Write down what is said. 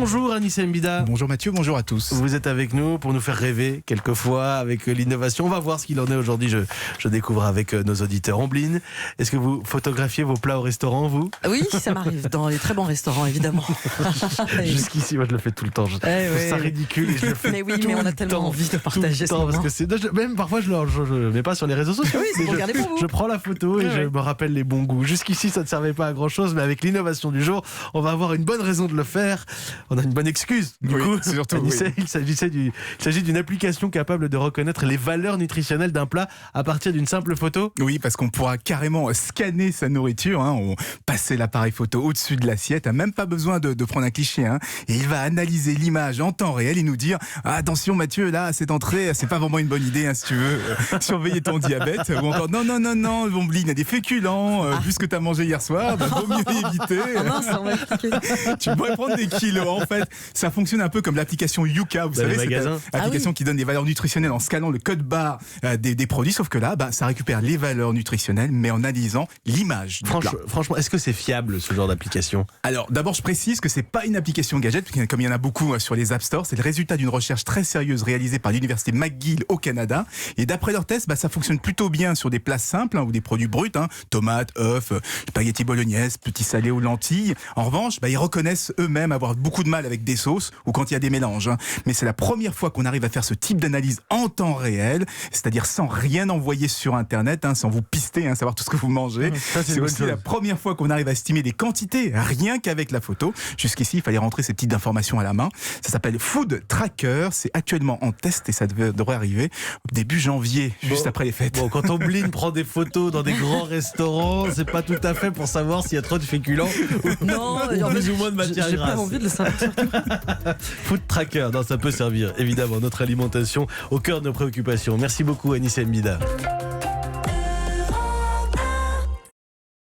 Bonjour Anissa Mbida. Bonjour Mathieu, bonjour à tous. Vous êtes avec nous pour nous faire rêver quelquefois avec l'innovation. On va voir ce qu'il en est aujourd'hui. Je découvre avec nos auditeurs. Ombline, est-ce que vous photographiez vos plats au restaurant, vous? Oui, ça m'arrive dans les très bons restaurants, évidemment. Jusqu'ici, moi je le fais tout le temps. Je trouve ça ridicule et je le fais mais oui, mais on a tellement envie de partager ce moment. parce que même parfois je ne mets pas sur les réseaux sociaux. Oui, c'est pour garder pour vous. Je prends la photo et je me rappelle les bons goûts. Jusqu'ici, ça ne servait pas à grand chose, mais avec l'innovation du jour, on va avoir une bonne raison de le faire. On a une bonne excuse. Du coup, surtout, Anissa, il s'agit d'une application capable de reconnaître les valeurs nutritionnelles d'un plat à partir d'une simple photo. Oui, parce qu'on pourra carrément scanner sa nourriture, on passer l'appareil photo au-dessus de l'assiette, même pas besoin de prendre un cliché, et il va analyser l'image en temps réel et nous dire attention Mathieu, là cette entrée c'est pas vraiment une bonne idée, si tu veux surveiller ton diabète, ou encore non, Ombline, il y a des féculents, vu ce que tu as mangé hier soir, vaut mieux éviter. Tu pourrais prendre des kilos. En fait, ça fonctionne un peu comme l'application Yuka, vous savez, cette application qui donne des valeurs nutritionnelles en scannant le code barre des produits, sauf que là, ça récupère les valeurs nutritionnelles, mais en analysant l'image. Franchement, est-ce que c'est fiable ce genre d'application? Alors, d'abord, je précise que c'est pas une application gadget, comme il y en a beaucoup sur les App Store. C'est le résultat d'une recherche très sérieuse réalisée par l'université McGill au Canada. Et d'après leurs tests, ça fonctionne plutôt bien sur des plats simples ou des produits bruts, tomates, œufs, spaghetti bolognaise, petits salés ou lentilles. En revanche, ils reconnaissent eux-mêmes avoir beaucoup de mal avec des sauces ou quand il y a des mélanges. Mais c'est la première fois qu'on arrive à faire ce type d'analyse en temps réel, c'est-à-dire sans rien envoyer sur Internet, sans vous pister, savoir tout ce que vous mangez. C'est aussi la première fois qu'on arrive à estimer des quantités rien qu'avec la photo. Jusqu'ici, il fallait rentrer ces petites informations à la main. Ça s'appelle Food Tracker. C'est actuellement en test et ça devrait arriver début janvier, juste après les fêtes. Quand Ombline prend des photos dans des grands restaurants, c'est pas tout à fait pour savoir s'il y a trop de féculents non, ou plus ou moins de matière j'ai grasse. pas envie de le savoir. Food Tracker, ça peut servir évidemment notre alimentation au cœur de nos préoccupations. Merci beaucoup Anissa Mbida.